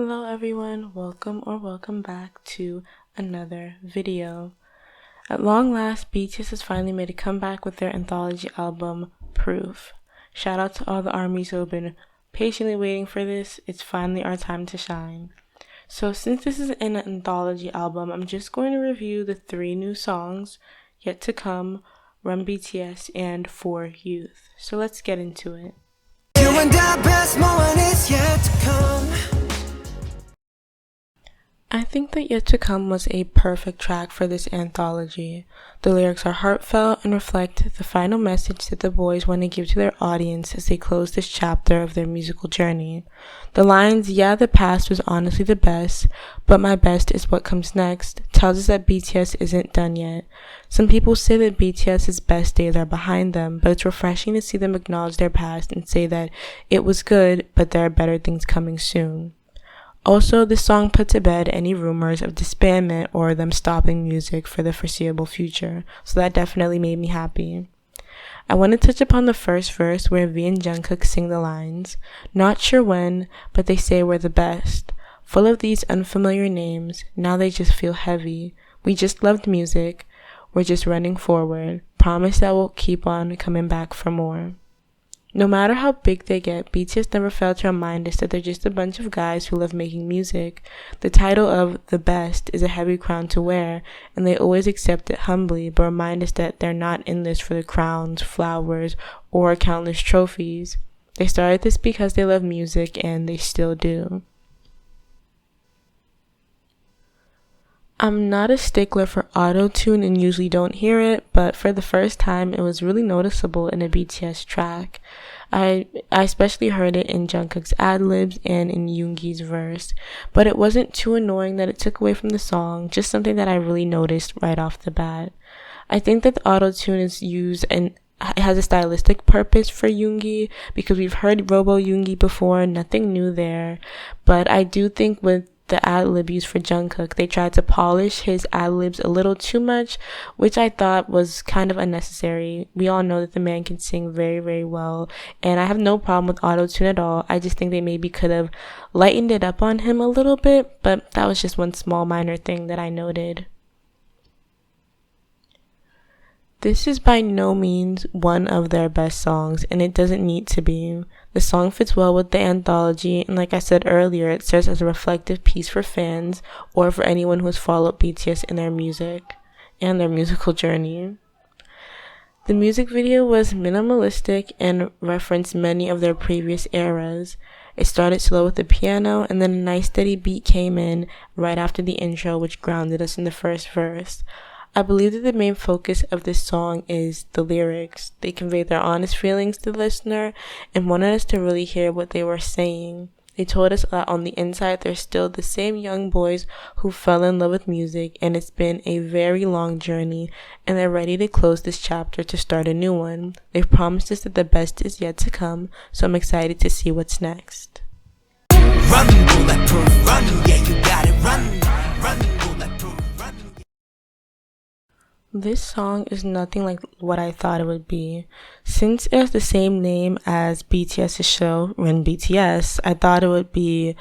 Hello everyone, welcome back to another video. At long last, BTS has finally made a comeback with their anthology album, Proof. Shout out to all the ARMYs who have been patiently waiting for this. It's finally our time to shine. So since this is an anthology album, I'm just going to review the 3 new songs, Yet to Come, Run BTS, and For Youth. So let's get into it. You and the best moment is yet to come. I think that Yet to Come was a perfect track for this anthology. The lyrics are heartfelt and reflect the final message that the boys want to give to their audience as they close this chapter of their musical journey. The lines, "Yeah, the past was honestly the best, but my best is what comes next," tells us that BTS isn't done yet. Some people say that BTS's best days are behind them, but it's refreshing to see them acknowledge their past and say that it was good, but there are better things coming soon. Also, this song put to bed any rumors of disbandment or them stopping music for the foreseeable future, so that definitely made me happy. I want to touch upon the first verse where V and Jungkook sing the lines, "Not sure when, but they say we're the best. Full of these unfamiliar names, now they just feel heavy. We just loved music, we're just running forward. Promise that we'll keep on coming back for more." No matter how big they get, BTS never failed to remind us that they're just a bunch of guys who love making music. The title of The Best is a heavy crown to wear, and they always accept it humbly, but remind us that they're not in this for the crowns, flowers, or countless trophies. They started this because they love music, and they still do. I'm not a stickler for auto-tune and usually don't hear it, but for the first time it was really noticeable in a BTS track. I especially heard it in Jungkook's ad-libs and in Yoongi's verse, but it wasn't too annoying that it took away from the song, just something that I really noticed right off the bat. I think that the auto-tune is used and it has a stylistic purpose for Yoongi because we've heard Robo Yoongi before, nothing new there, but I do think with the ad-lib used for Jungkook, they tried to polish his ad-libs a little too much, which I thought was kind of unnecessary. We all know that the man can sing very, very well, and I have no problem with auto-tune at all. I just think they maybe could have lightened it up on him a little bit, but that was just one small minor thing that I noted. This is by no means one of their best songs, and it doesn't need to be. The song fits well with the anthology, and like I said earlier, it serves as a reflective piece for fans or for anyone who has followed BTS in their music and their musical journey. The music video was minimalistic and referenced many of their previous eras. It started slow with the piano, and then a nice steady beat came in right after the intro, which grounded us in the first verse. I believe that the main focus of this song is the lyrics. They convey their honest feelings to the listener and wanted us to really hear what they were saying. They told us that on the inside they're still the same young boys who fell in love with music, and it's been a very long journey, and they're ready to close this chapter to start a new one. They've promised us that the best is yet to come, so I'm excited to see what's next. Run, bulletproof, run, yeah, you got it, run, run, bulletproof. This song is nothing like what I thought it would be. Since it has the same name as BTS's show, Run BTS, I thought it would be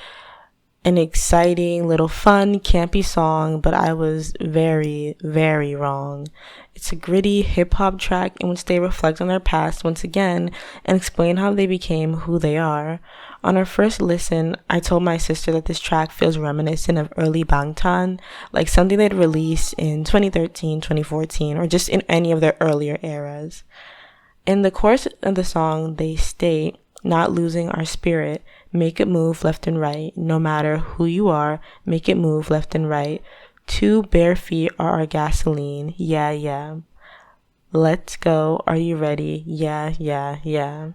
an exciting, little fun, campy song, but I was very, very wrong. It's a gritty hip-hop track in which they reflect on their past once again and explain how they became who they are. On our first listen, I told my sister that this track feels reminiscent of early Bangtan, like something they'd released in 2013, 2014, or just in any of their earlier eras. In the chorus of the song, they state, "Not losing our spirit, make it move left and right, no matter who you are, make it move left and right. 2 bare feet are our gasoline, yeah, yeah. Let's go, are you ready? Yeah, yeah, yeah."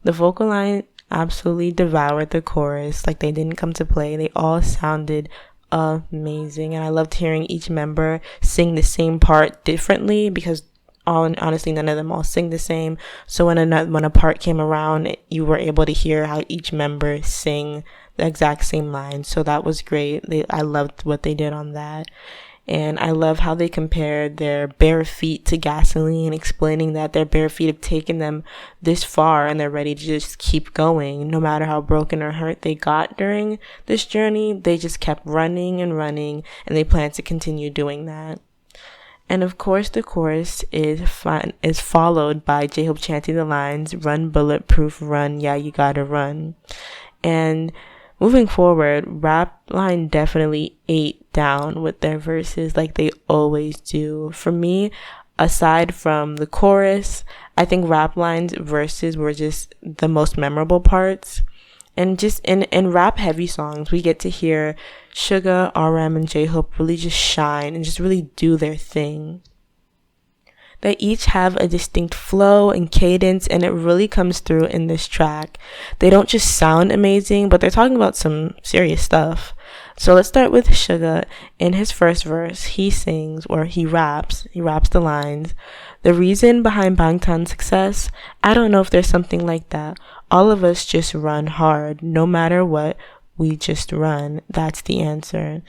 The vocal line absolutely devoured the chorus like they didn't come to play. They all sounded amazing, and I loved hearing each member sing the same part differently because honestly none of them all sing the same, so when a part came around, you were able to hear how each member sing the exact same line, so that was great. I loved what they did on that. And I love how they compared their bare feet to gasoline, explaining that their bare feet have taken them this far and they're ready to just keep going. No matter how broken or hurt they got during this journey, they just kept running and running, and they plan to continue doing that. And of course, the chorus is followed by J-Hope chanting the lines, "Run, bulletproof, run, yeah, you gotta run." And moving forward, Rap Line definitely ate down with their verses like they always do. For me, aside from the chorus, I think Rap Line's verses were just the most memorable parts. And just in rap heavy songs, we get to hear Suga, RM, and J-Hope really just shine and just really do their thing. They each have a distinct flow and cadence, and it really comes through in this track. They don't just sound amazing, but they're talking about some serious stuff. So let's start with Suga. In his first verse, he raps the lines, "The reason behind Bangtan's success, I don't know if there's something like that. All of us just run hard. No matter what, we just run. That's the answer."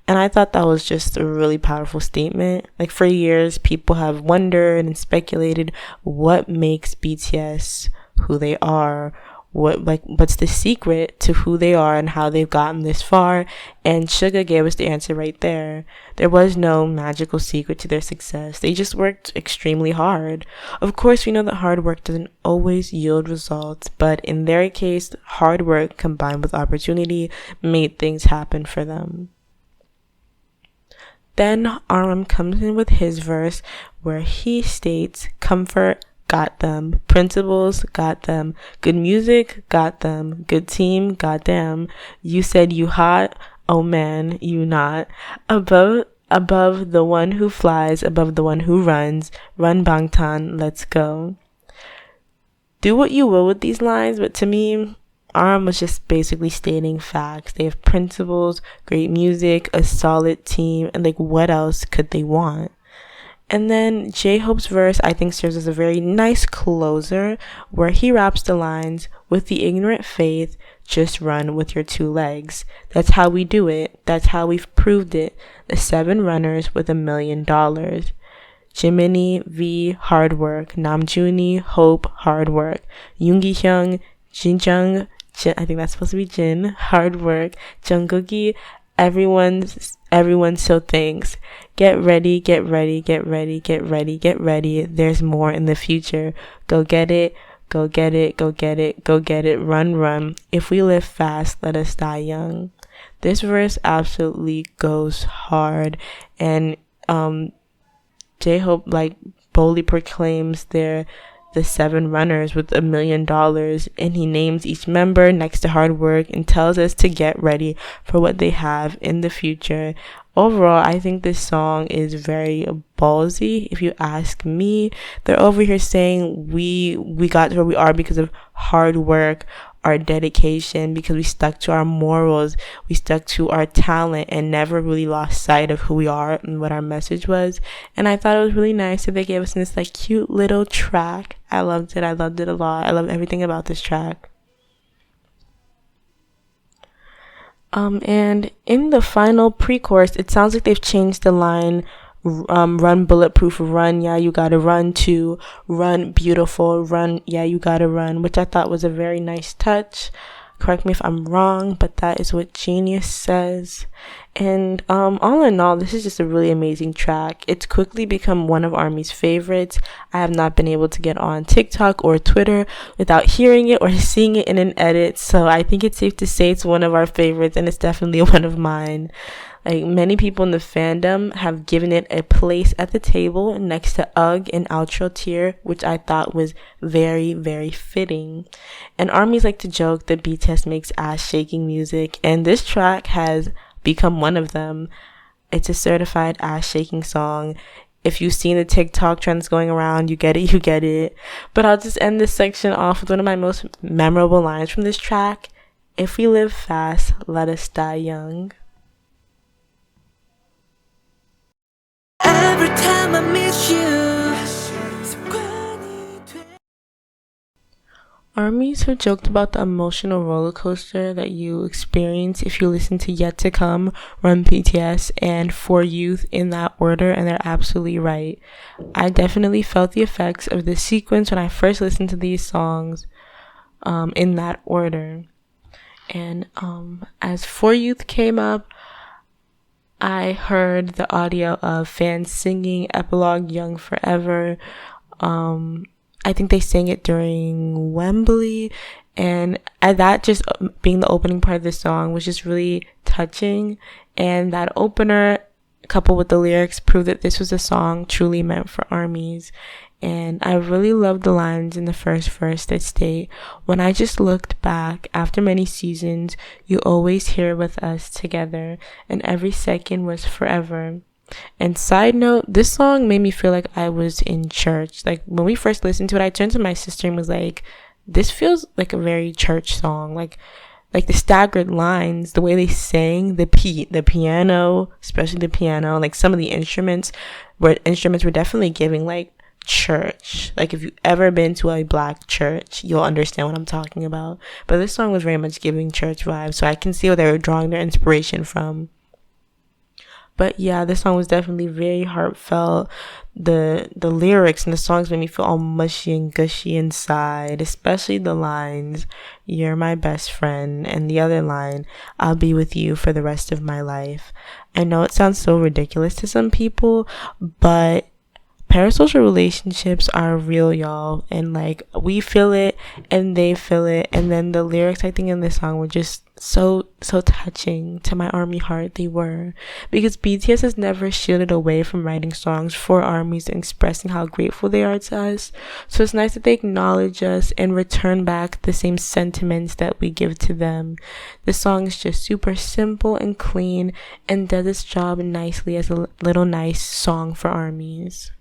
And I thought that was just a really powerful statement. Like, for years, people have wondered and speculated what makes BTS who they are. What's the secret to who they are and how they've gotten this far? And Suga gave us the answer right there. There was no magical secret to their success. They just worked extremely hard. Of course, we know that hard work doesn't always yield results, but in their case, hard work combined with opportunity made things happen for them. Then RM comes in with his verse where he states, "Comfort, got them. Principles, got them. Good music, got them. Good team, goddamn. You said you hot, oh man, you not. Above the one who flies, above the one who runs. Run Bangtan, let's go." Do what you will with these lines, but to me, RM was just basically stating facts. They have principles, great music, a solid team, and like, what else could they want? And then J-Hope's verse, I think, serves as a very nice closer where he raps the lines, "With the ignorant faith, just run with your two legs. That's how we do it. That's how we've proved it. The 7 runners with $1 million. Jiminny, V, hard work. Namjoon, Hope, hard work. Yoongi Hyung, Jinjung, I think that's supposed to be Jin, hard work. Jungkook, everyone, so thanks. Get ready, get ready, get ready, get ready, get ready. There's more in the future. Go get it, go get it, go get it, go get it. Run, run. If we live fast, let us die young." This verse absolutely goes hard, and J-Hope boldly proclaims the 7 runners with $1 million, and he names each member next to hard work and tells us to get ready for what they have in the future. Overall, I think this song is very ballsy, if you ask me. They're over here saying we got to where we are because of hard work, our dedication, because we stuck to our morals, we stuck to our talent, and never really lost sight of who we are and what our message was. And I thought it was really nice that they gave us this cute little track. I loved it a lot. I love everything about this track. And in the final pre-chorus, it sounds like they've changed the line, "Run bulletproof, run, yeah, you gotta run," to "Run beautiful, run, yeah, you gotta run," which I thought was a very nice touch. Correct me if I'm wrong, but that is what Genius says. And all in all, this is just a really amazing track. It's quickly become one of ARMY's favorites. I have not been able to get on TikTok or Twitter without hearing it or seeing it in an edit, so I think it's safe to say it's one of our favorites, and it's definitely one of mine. Many people in the fandom have given it a place at the table next to UGG and Outro Tier, which I thought was very, very fitting. And ARMYs like to joke that BTS makes ass-shaking music, and this track has become one of them. It's a certified ass-shaking song. If you've seen the TikTok trends going around, you get it, you get it. But I'll just end this section off with one of my most memorable lines from this track. "If we live fast, let us die young." Every time I miss you. Armies have joked about the emotional roller coaster that you experience if you listen to Yet to Come, Run BTS, and For Youth in that order, and they're absolutely right. I definitely felt the effects of this sequence when I first listened to these songs in that order. And as For Youth came up, I heard the audio of fans singing Epilogue Young Forever. I think they sang it during Wembley, and that just being the opening part of the song was just really touching. And that opener, coupled with the lyrics, proved that this was a song truly meant for armies. And I really loved the lines in the first verse that state, "When I just looked back, after many seasons, you always here with us together, and every second was forever." And side note, this song made me feel like I was in church. Like, when we first listened to it, I turned to my sister and was like, this feels like a very church song. Like the staggered lines, the way they sang, the piano, especially the piano, like some of the instruments were definitely giving like church. Like, if you've ever been to a black church, you'll understand what I'm talking about. But this song was very much giving church vibes, so I can see where they were drawing their inspiration from. But yeah, this song was definitely very heartfelt. The lyrics and the songs made me feel all mushy and gushy inside, especially the lines, "You're my best friend," and the other line, "I'll be with you for the rest of my life." I know it sounds so ridiculous to some people, but parasocial relationships are real, y'all, and like, we feel it and they feel it. And then the lyrics, I think, in this song were just so touching to my army heart. They were, because BTS has never shielded away from writing songs for armies and expressing how grateful they are to us. So it's nice that they acknowledge us and return back the same sentiments that we give to them. The song is just super simple and clean and does its job nicely as a little nice song for armies.